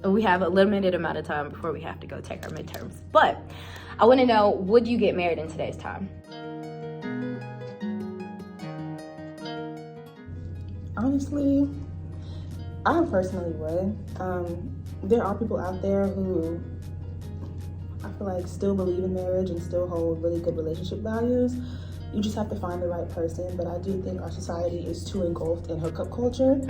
We have a limited amount of time before we have to go take our midterms. But I want to know, would you get married in today's time? Honestly, I personally would. There are people out there who I feel like still believe in marriage and still hold really good relationship values. You just have to find the right person. But I do think our society is too engulfed in hookup culture.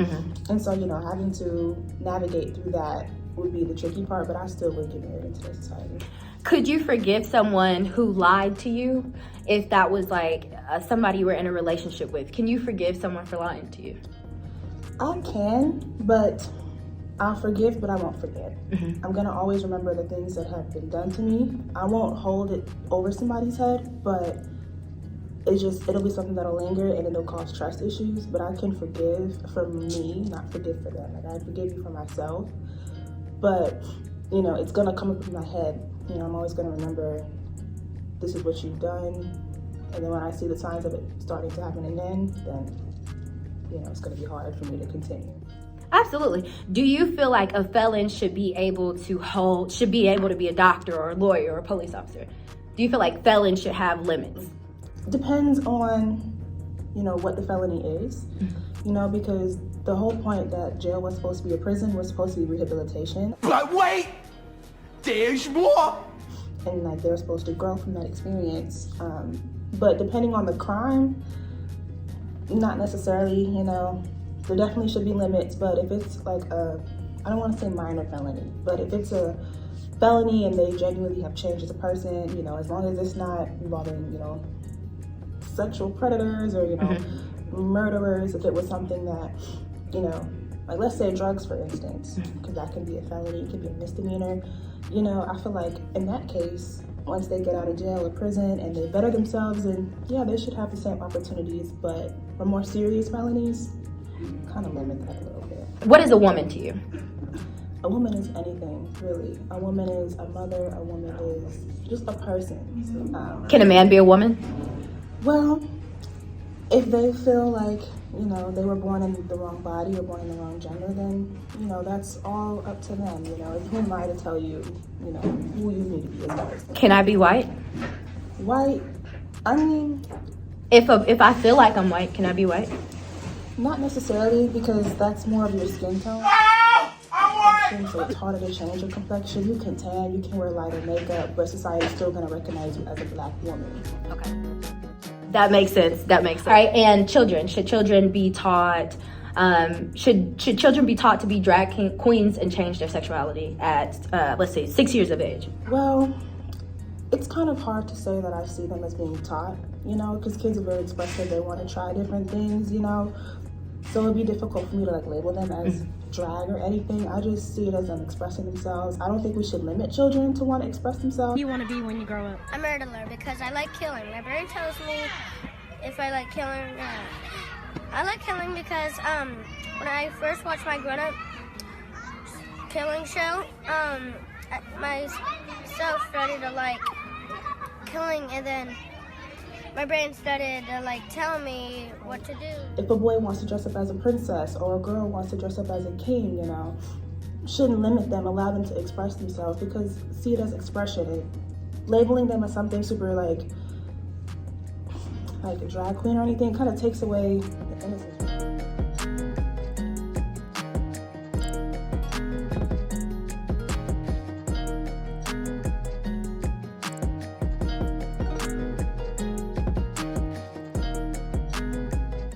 And so, having to navigate through that would be the tricky part, but I still would get married in today's society. Could you forgive someone who lied to you if that was like somebody you were in a relationship with? Can you forgive someone for lying to you? I can, but I'll forgive, but I won't forget. I'm gonna always remember the things that have been done to me. I won't hold it over somebody's head, but it'll be something that'll linger and it'll cause trust issues. But I can forgive for me, not forgive for them. Like, I forgive you for myself, but it's gonna come up in my head. I'm always gonna remember this is what you've done, and then when I see the signs of it starting to happen again, then it's gonna be hard for me to continue. Absolutely. Do you feel like a felon should be able to be a doctor or a lawyer or a police officer? Do you feel like felons should have limits? Depends on, what the felony is, because the whole point that jail was supposed to be a prison was supposed to be rehabilitation. But wait, there's more. And they're supposed to grow from that experience. But depending on the crime, not necessarily, there definitely should be limits. But if it's like I don't want to say minor felony, but if it's a felony and they genuinely have changed as a person, as long as it's not involving, sexual predators or, murderers, if it was something that, like let's say drugs, for instance, because that can be a felony, it can be a misdemeanor. I feel like in that case, once they get out of jail or prison and they better themselves, and they should have the same opportunities. But for more serious felonies, kind of limit that a little bit. What is a woman to you? A woman is anything, really. A woman is a mother. A woman is just a person. Can a man be a woman? Well, if they feel like, they were born in the wrong body or born in the wrong gender, then, that's all up to them. Who am I to tell you, who you need to be as a person? Can I be white? White? I mean... If I feel like I'm white, can I be white? Not necessarily, because that's more of your skin tone. So it's harder to change your complexion. You can tan, you can wear lighter makeup, but society's still going to recognize you as a black woman. Okay. That makes sense. All right, and children. Should children be taught should children be taught to be drag queens and change their sexuality at, let's say, 6 years of age? Well, it's kind of hard to say that I see them as being taught, because kids are very expressive. They want to try different things, So it'd be difficult for me to label them as drag or anything. I just see it as them expressing themselves. I don't think we should limit children to want to express themselves. What do you want to be when you grow up? A murderer, because I like killing. My brain tells me if I like killing. I like killing because when I first watched my grown-up killing show, myself started to like killing, and then my brain started to tell me what to do. If a boy wants to dress up as a princess or a girl wants to dress up as a king, shouldn't limit them, allow them to express themselves, because see it as expression. And labeling them as something super like a drag queen or anything kind of takes away